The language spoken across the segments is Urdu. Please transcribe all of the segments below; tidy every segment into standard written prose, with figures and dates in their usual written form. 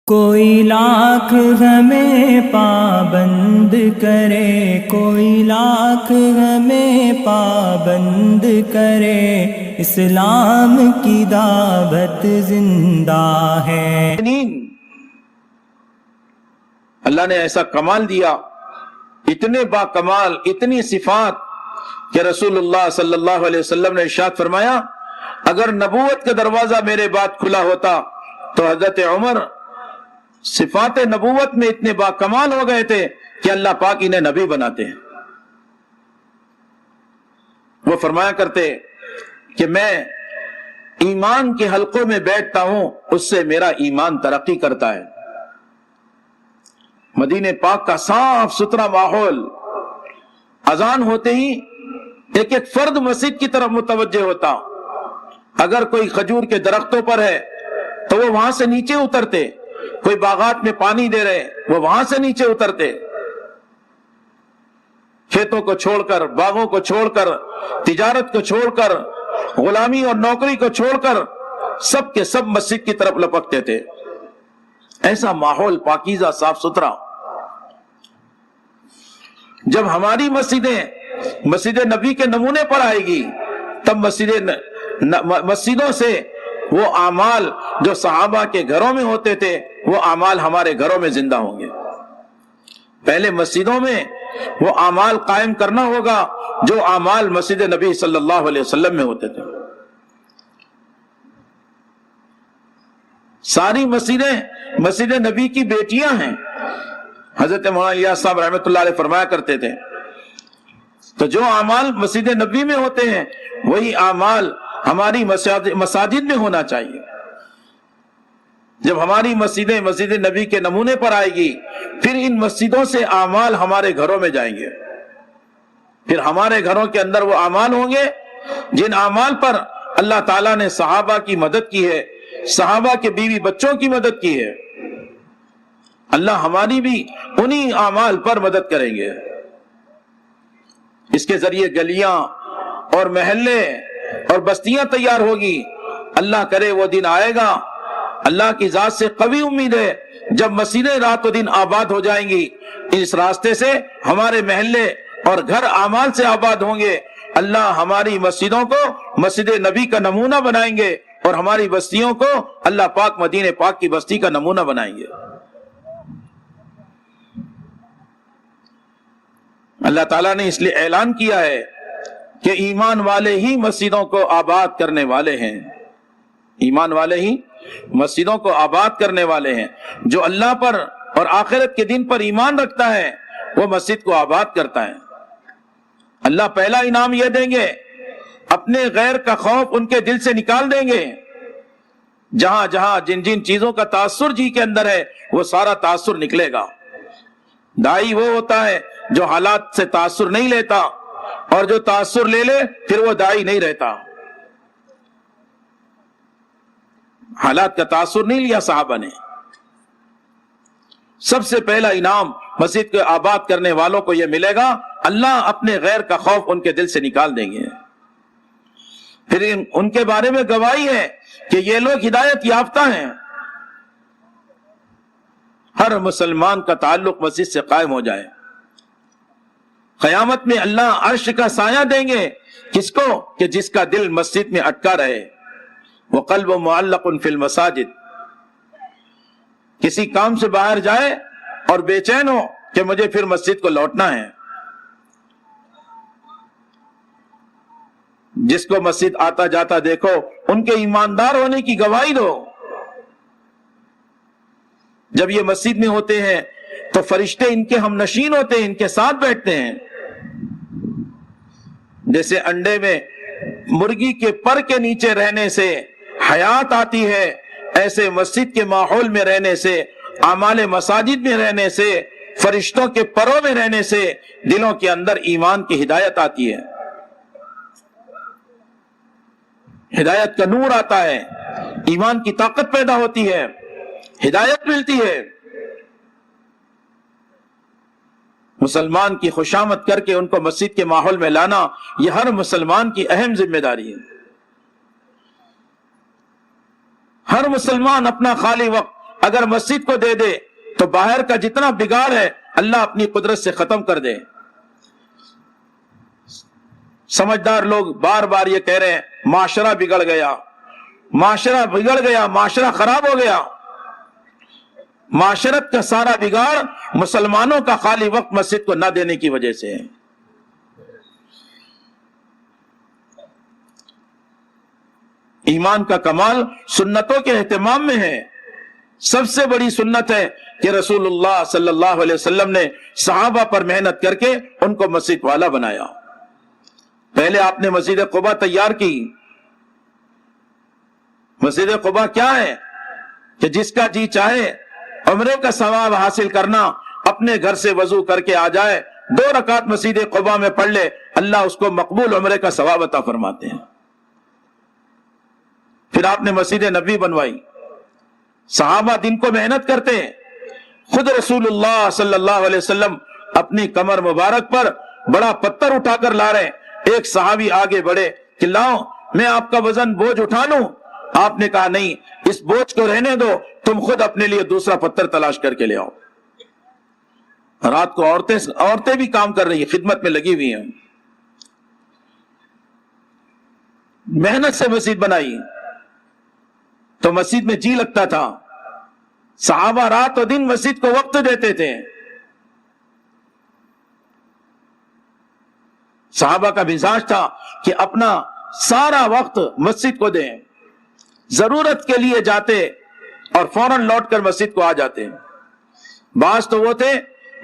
کوئی لاکھ ہمیں پابند کرے، کوئی لاکھ ہمیں پابند کرے، اسلام کی دعوت زندہ ہے۔ اللہ نے ایسا کمال دیا، اتنے با کمال، اتنی صفات کہ رسول اللہ صلی اللہ علیہ وسلم نے ارشاد فرمایا اگر نبوت کا دروازہ میرے بعد کھلا ہوتا تو حضرت عمر صفات نبوت میں اتنے با کمال ہو گئے تھے کہ اللہ پاک انہیں نبی بناتے ہیں۔ وہ فرمایا کرتے کہ میں ایمان کے حلقوں میں بیٹھتا ہوں، اس سے میرا ایمان ترقی کرتا ہے۔ مدینہ پاک کا صاف ستھرا ماحول، اذان ہوتے ہی ایک ایک فرد مسجد کی طرف متوجہ ہوتا۔ اگر کوئی کھجور کے درختوں پر ہے تو وہ وہاں سے نیچے اترتے، کوئی باغات میں پانی دے رہے وہ وہاں سے نیچے اترتے، کھیتوں کو چھوڑ کر، باغوں کو چھوڑ کر، تجارت کو چھوڑ کر، غلامی اور نوکری کو چھوڑ کر سب کے سب مسجد کی طرف لپکتے تھے۔ ایسا ماحول پاکیزہ، صاف ستھرا۔ جب ہماری مسجدیں مسجد نبی کے نمونے پر آئے گی تب مسجدوں سے وہ اعمال جو صحابہ کے گھروں میں ہوتے تھے وہ اعمال ہمارے گھروں میں زندہ ہوں گے۔ پہلے مسجدوں میں وہ اعمال قائم کرنا ہوگا جو اعمال مسجد نبی صلی اللہ علیہ وسلم میں ہوتے تھے۔ ساری مسجدیں مسجد نبی کی بیٹیاں ہیں۔ حضرت مولانا الیاس صاحب رحمۃ اللہ علیہ فرمایا کرتے تھے تو جو اعمال مسجد نبی میں ہوتے ہیں وہی اعمال ہماری مساجد میں ہونا چاہیے۔ جب ہماری مسجدیں مسجد نبی کے نمونے پر آئے گی پھر ان مسجدوں سے اعمال ہمارے گھروں میں جائیں گے، پھر ہمارے گھروں کے اندر وہ اعمال ہوں گے جن اعمال پر اللہ تعالیٰ نے صحابہ کی مدد کی ہے، صحابہ کے بیوی بچوں کی مدد کی ہے۔ اللہ ہماری بھی انہی اعمال پر مدد کریں گے۔ اس کے ذریعے گلیاں اور محلے اور بستیاں تیار ہوگی۔ اللہ کرے وہ دن آئے گا، اللہ کی ذات سے قوی امید ہے، جب مسجدیں رات و دن آباد ہو جائیں گی، اس راستے سے ہمارے محلے اور گھر اعمال سے آباد ہوں گے۔ اللہ ہماری مسجدوں کو مسجد نبی کا نمونہ بنائیں گے اور ہماری بستیوں کو اللہ پاک مدینہ پاک کی بستی کا نمونہ بنائیں گے۔ اللہ تعالیٰ نے اس لیے اعلان کیا ہے کہ ایمان والے ہی مسجدوں کو آباد کرنے والے ہیں، ایمان والے ہی مسجدوں کو آباد کرنے والے ہیں۔ جو اللہ پر اور آخرت کے دن پر ایمان رکھتا ہے وہ مسجد کو آباد کرتا ہے۔ اللہ پہلا انعام یہ دیں گے، اپنے غیر کا خوف ان کے دل سے نکال دیں گے۔ جہاں جہاں جن جن چیزوں کا تاثر جی کے اندر ہے وہ سارا تاثر نکلے گا۔ دائی وہ ہوتا ہے جو حالات سے تاثر نہیں لیتا، اور جو تاثر لے لے پھر وہ دائی نہیں رہتا۔ حالات کا تاثر نہیں لیا صحابہ نے۔ سب سے پہلا انعام مسجد کو آباد کرنے والوں کو یہ ملے گا، اللہ اپنے غیر کا خوف ان کے دل سے نکال دیں گے۔ پھر ان کے بارے میں گواہی ہے کہ یہ لوگ ہدایت یافتہ ہیں۔ ہر مسلمان کا تعلق مسجد سے قائم ہو جائے۔ قیامت میں اللہ عرش کا سایہ دیں گے کس کو؟ کہ جس کا دل مسجد میں اٹکا رہے۔ وَقَلْبٌ مُعَلَّقٌ فِي الْمَسَاجِدِ، کسی کام سے باہر جائے اور بے چین ہو کہ مجھے پھر مسجد کو لوٹنا ہے۔ جس کو مسجد آتا جاتا دیکھو ان کے ایماندار ہونے کی گواہی دو۔ جب یہ مسجد میں ہوتے ہیں تو فرشتے ان کے ہم نشین ہوتے ہیں، ان کے ساتھ بیٹھتے ہیں۔ جیسے انڈے میں مرغی کے پر کے نیچے رہنے سے حیات آتی ہے، ایسے مسجد کے ماحول میں رہنے سے، اعمال مساجد میں رہنے سے، فرشتوں کے پروں میں رہنے سے دلوں کے اندر ایمان کی ہدایت آتی ہے، ہدایت کا نور آتا ہے، ایمان کی طاقت پیدا ہوتی ہے، ہدایت ملتی ہے۔ مسلمان کی خوشامد کر کے ان کو مسجد کے ماحول میں لانا یہ ہر مسلمان کی اہم ذمہ داری ہے۔ ہر مسلمان اپنا خالی وقت اگر مسجد کو دے دے تو باہر کا جتنا بگاڑ ہے اللہ اپنی قدرت سے ختم کر دے۔ سمجھدار لوگ بار بار یہ کہہ رہے ہیں معاشرہ بگڑ گیا، معاشرہ بگڑ گیا، معاشرہ خراب ہو گیا۔ معاشرت کا سارا بگاڑ مسلمانوں کا خالی وقت مسجد کو نہ دینے کی وجہ سے ہے۔ ایمان کا کمال سنتوں کے اہتمام میں ہے۔ سب سے بڑی سنت ہے کہ رسول اللہ صلی اللہ علیہ وسلم نے صحابہ پر محنت کر کے ان کو مسجد والا بنایا۔ پہلے آپ نے مسجد قباء تیار کی۔ مسجد قباء کیا ہے کہ جس کا جی چاہے عمرے کا ثواب حاصل کرنا، اپنے گھر سے وضو کر کے آ جائے، 2 رکعت مسجد قباء میں پڑھ لے، اللہ اس کو مقبول عمرے کا ثواب عطا فرماتے ہیں۔ پھر آپ نے مسجد نبوی بنوائی۔ صحابہ دن کو محنت کرتے ہیں، خود رسول اللہ صلی اللہ علیہ وسلم اپنی کمر مبارک پر بڑا پتھر اٹھا کر لا رہے ہیں۔ ایک صحابی آگے بڑھے کہ لاؤ میں آپ کا وزن بوجھ اٹھا لوں۔ آپ نے کہا نہیں، اس بوجھ کو رہنے دو، تم خود اپنے لیے دوسرا پتھر تلاش کر کے لے آؤ۔ رات کو عورتیں بھی کام کر رہی ہیں، خدمت میں لگی ہوئی ہیں۔ محنت سے مسجد بنائی تو مسجد میں جی لگتا تھا۔ صحابہ رات و دن مسجد کو وقت دیتے تھے۔ صحابہ کا مزاج تھا کہ اپنا سارا وقت مسجد کو دیں، ضرورت کے لیے جاتے اور فوراً لوٹ کر مسجد کو آ جاتے۔ بعض تو وہ تھے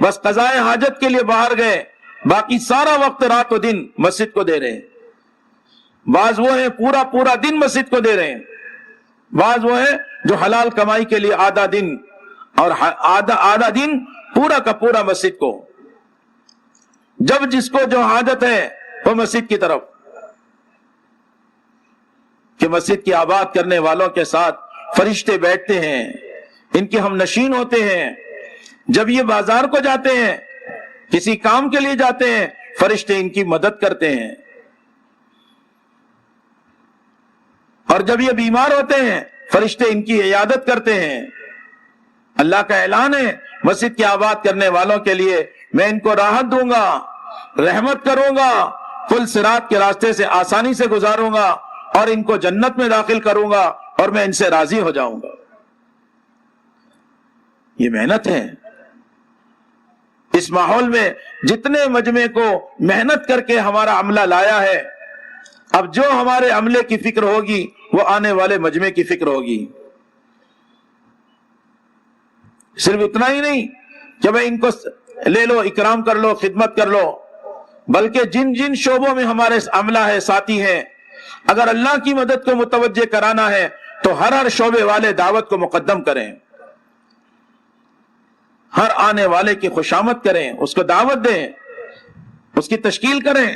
بس قضائے حاجت کے لیے باہر گئے، باقی سارا وقت رات و دن مسجد کو دے رہے ہیں۔ بعض وہ ہیں پورا دن مسجد کو دے رہے ہیں۔ بعض وہ ہیں جو حلال کمائی کے لیے آدھا دن اور آدھا دن پورا کا پورا مسجد کو۔ جب جس کو جو عادت ہے وہ مسجد کی طرف، کہ مسجد کی آباد کرنے والوں کے ساتھ فرشتے بیٹھتے ہیں، ان کے ہم نشین ہوتے ہیں۔ جب یہ بازار کو جاتے ہیں، کسی کام کے لیے جاتے ہیں، فرشتے ان کی مدد کرتے ہیں۔ اور جب یہ بیمار ہوتے ہیں، فرشتے ان کی عیادت کرتے ہیں۔ اللہ کا اعلان ہے مسجد کی آباد کرنے والوں کے لیے میں ان کو راحت دوں گا، رحمت کروں گا، پل صراط کے راستے سے آسانی سے گزاروں گا اور ان کو جنت میں داخل کروں گا اور میں ان سے راضی ہو جاؤں گا۔ یہ محنت ہے۔ اس ماحول میں جتنے مجمع کو محنت کر کے ہمارا عملہ لایا ہے، اب جو ہمارے عملے کی فکر ہوگی وہ آنے والے مجمع کی فکر ہوگی۔ صرف اتنا ہی نہیں کہ بھائی ان کو لے لو، اکرام کر لو، خدمت کر لو، بلکہ جن جن شعبوں میں ہمارے عملہ ہے، ساتھی ہیں، اگر اللہ کی مدد کو متوجہ کرانا ہے تو ہر شعبے والے دعوت کو مقدم کریں، ہر آنے والے کی خوشامد کریں، اس کو دعوت دیں، اس کی تشکیل کریں،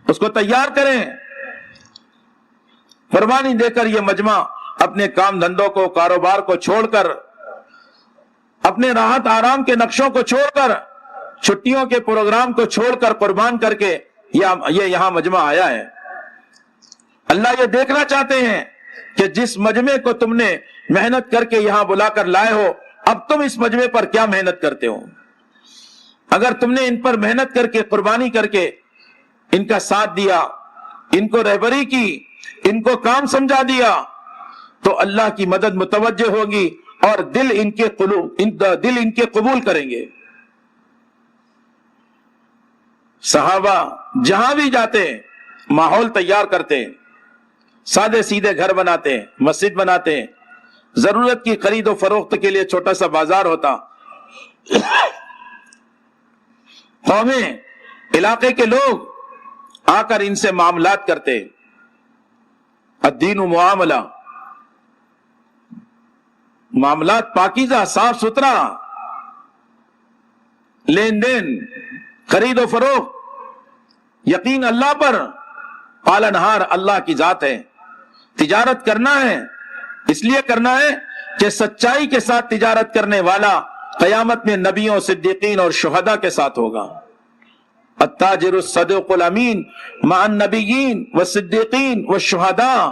اس کو تیار کریں۔ قربانی دے کر یہ مجمع اپنے کام دھندوں کو، کاروبار کو چھوڑ کر، اپنے راحت آرام کے نقشوں کو چھوڑ کر، چھٹیوں کے پروگرام کو چھوڑ کر، قربان کر کے یہ یہاں مجمع آیا ہے۔ اللہ یہ دیکھنا چاہتے ہیں کہ جس مجمع کو تم نے محنت کر کے یہاں بلا کر لائے ہو، اب تم اس مجمع پر کیا محنت کرتے ہو۔ اگر تم نے ان پر محنت کر کے، قربانی کر کے ان کا ساتھ دیا، ان کو رہبری کی، ان کو کام سمجھا دیا، تو اللہ کی مدد متوجہ ہوگی اور دل ان کے قبول کریں گے۔ صحابہ جہاں بھی جاتے ماحول تیار کرتے، سادے سیدھے گھر بناتے، مسجد بناتے، ضرورت کی خرید و فروخت کے لیے چھوٹا سا بازار ہوتا، قومیں، علاقے کے لوگ آ کر ان سے معاملات کرتے۔ الدین و معاملہ، معاملات پاکیزہ، صاف ستھرا، لین دین، خرید و فروخت، یقین اللہ پر، پالنہار اللہ کی ذات ہے۔ تجارت کرنا ہے، اس لیے کرنا ہے کہ سچائی کے ساتھ تجارت کرنے والا قیامت میں نبیوں، صدیقین اور شہداء کے ساتھ ہوگا۔ التاجر الصدوق الامین مع النبیین والصدیقین والشہداء۔